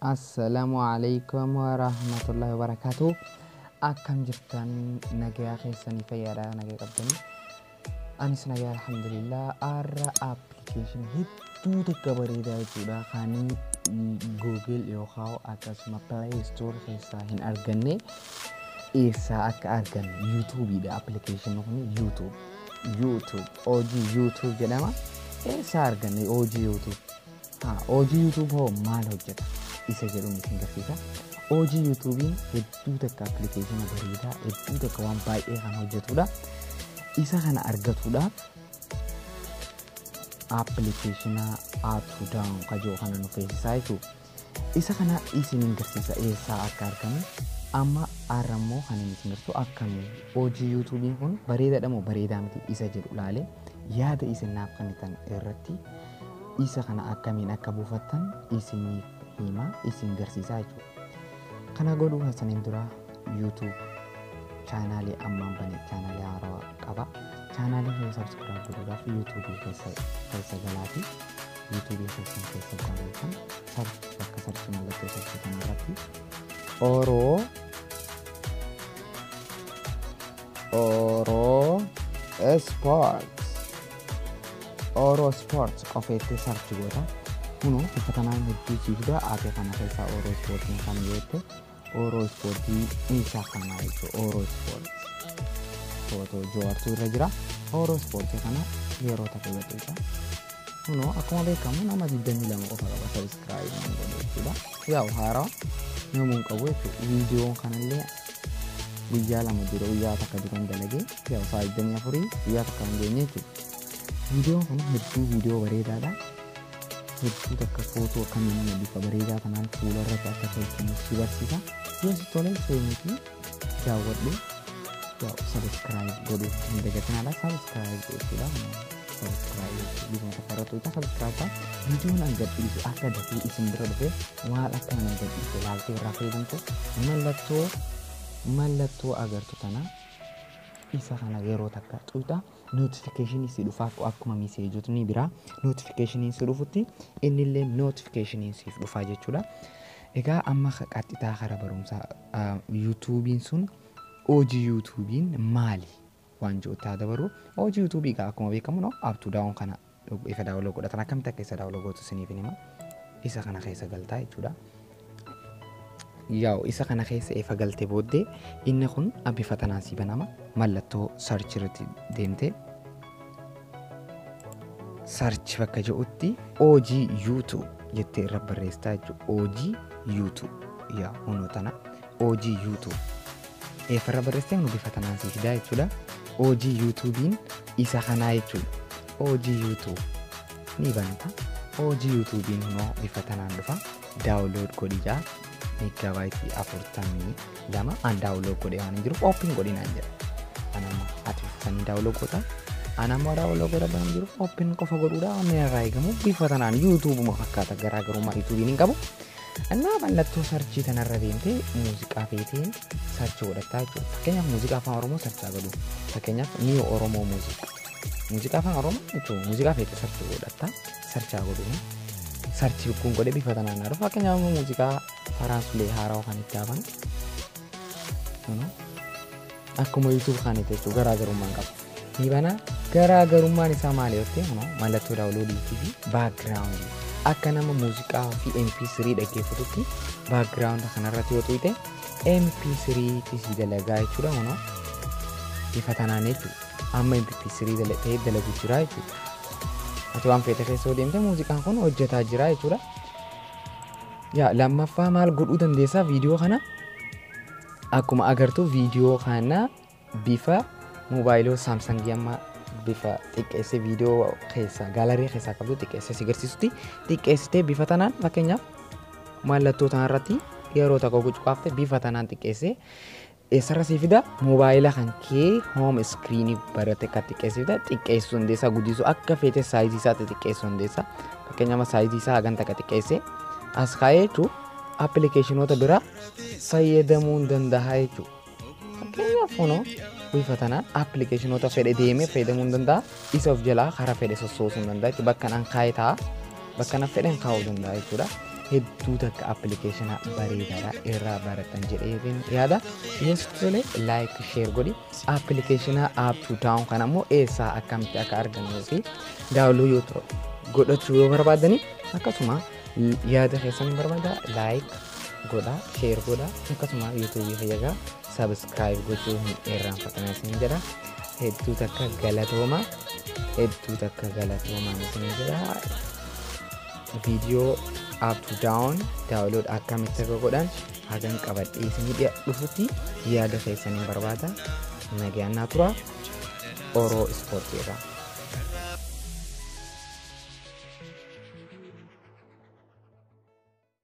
Assalamualaikum warahmatullahi wabarakatuh. Akkam jirtan nagaa keessanii fayyaadhaa nagaa qabdanii. Anis nagaa alhamdulillah. Arra application hedduu takka bareedaa jechuudha kan Google yookaan akkasuma Play Store keessaa hin arganne eessaa akka argan YouTube'dha. Application kun YouTube YouTube jedhama. Eessaa arganne YouTube. YouTube hoo maal hojjeta? Isa jedhuun isin garsiisa. YouTube'n hedduu takka application bareedaa hedduu takka waan baay'ee kan hojjetudha. Isa kana argatuudhaaf application aatu down kajoo kana nu feesisaa jechuudha. Isa kana isin garsiisa eessaa akka argamu amma arrammoo kan isin gartu akkami YouTube'n kun bareedaadha moo bareedaa miti isa jedhu ilaale yaada isin naaf kennitan irratti isa kana akkamiin akka buufattan isiniif hima isin garsiisaa jechuudha. Kana godhuu hasanin dura YouTube channel amman bane channel haaraa qaba. Channel kana subscribe godhuudhaaf YouTube keessa galaati. YouTube keessa galatan bakka search mallattoo search kana irratti Oro Sports qofeetti search goota. Kuno bifatanaan hedduu jiruudha. Ate kana keessa Oro Sports kan jette Oro Sports isa kana jechuudha. Oro Sports foto joortu irra jira. Oro Sports kana yeroo takka godheeta. Kuno akkuma beekamu nama 22 qofa qaba subscribe godheetudha. Yaa haaraa namuun qabu jechuudha. Viidiyoo kanallee guyyaa lama dura guyyaa takka duran dalagee yaa faayidanii afurii guyyaa takka hin geenye jechuudha. Video kun hedduu video bareedaadha. Hedduu takka foto kamiin bifa bareedaa kanaan fuula irratti akka tolfamu si barsiisa. Yoo si tole seenuuti daawwadhu subscribe godhu hin dagatinaa. Subscribe godhuudha. Subscribe bifa tafaratu ita subscribe videoon gadhiisu akka dafii isin bira dhufe waan akka nama gadhiisu ilaaltee irraa fayyadamte mallattoo agartu tana isa kana yeroo takka xuuxa notification si dhufaaf akkuma message ni bira notification si dhufutti innillee notification si dhufaa jechuudha. Egaa amma qaxxitaa kara barumsa YouTube'n sun YouTube'n maali waan jootaa dabaru YouTube egaa akkuma beekamu no up to down kana ifa daawloo godhatan akkamitti akka isa daawloo gootu siniif hima. Isa kana keessa galtaa jechuudha. Yaa'u isa kana keessa efa galtee booddee inni kun abbifatanaan si banama. Mallattoo search irratti deemtee search bakka jedhutti YouTube jettee irra barreessitaa jechuudha. YouTube yaa hunoo tana YouTube efa irra barreessitee nu bifatanaan si fidaa jechuudha. YouTube'n isa kanaa jechuudha. YouTube ni banta. YouTube'n hunoo bifatanaan dhufa download godhijaa. Megabyte afurtamii lama an download godhe waan jiruuf open godhinaan jira. Anama ati san download godha. Anama download godha waan jiruuf open qofa godhuudha. Meerraa eegamu bifa tanaan YouTube ma fakkaata garaagarummaa YouTube'n hin qabu. Annaa mallattoo search tanarra deemtee muuziqaa feeteen search godhataa jechuudha. Fakkeenyaaf muuziqaa afaan Oromoo search godhu. Fakkeenyaaf ni Oromoo muuziqaa afaan Oromoo jechuudha. Muuziqaa feetee search godhataa search godhu. Search kun godhe bifa tanaan dhufa. Fakkeenyaaf muuziqaa Faransulee haaraa kan itti hafan. Akkuma YouTube kan itti jechuudha garaagarummaan qaba. Ni bana garaagarummaan isaa maali yoo ta'e mallattoo downloadii fi background akka nama muuziqaa fi MP3 dhaggeeffatutti background kanarratti yoo tuite MP3 si dalagaa jechuudha. Bifa tanaan jechuudha. Amma MP3 dalagu jira jechuudha. Ati waan feete keessa deemte muuziqaan kun hojjetaa jira jechuudha. Yaa lammaffaa maal godhuu dandeessaa viidiyoo kana akkuma agartu viidiyoo kana bifa mobaayiloo Samsung amma bifa xiqqeessee viidiyoo keessa gaalarii keessa qabdu xiqqeessee si agarsiisutti xiqqeessitee bifa tanaan fakkeenyaaf mallattoo tanarratti yeroo takka gucuqaafte bifa tanaan xiqqeessee eessarra si fida mobaayila kan kee home screen barate ka xiqqeessita xiqqeessuu dandeessaa guddisuu akka feete saayizii isaa xiqqeessuu dandeessaa. Fakkeenyaaf saayizii isaa hagan takka xiqqeessee as kaa'eetu appilikeeshinoota biraa fayyadamuu danda'a jechuudha. Fakkeenyaaf bifa tanaan appilikeeshinoota fedhe deemee fayyadamuu danda'a. Isa of jalaa karaa fedhe sossoosuu danda'a jechuudha. Bakka nan kaa'ee ta'a bakka nan fedhen kaa'uu danda'a jechuudha. hedduu takka appilikeeshina bareedaadha irraa baratan jedheen yaada. Yesus tole like share godhi appilikeeshina up to down kan ammoo eessaa akkamitti akka argannu fi daawluu yoo godhachuu yoo barbaadani akkasuma yaada keessan barbaada like godha share godha akkasuma YouTube fayyagaa subscribe gochuu hin irraanfatina isin jedha. Hedduu takka galatooma isin jedha. Video up to down download akkamitti akka godhan hagan qabadhee isin dhufutti yaada keessaniin barbaada. Nagaan naa tura Oro Ispoortiirraa.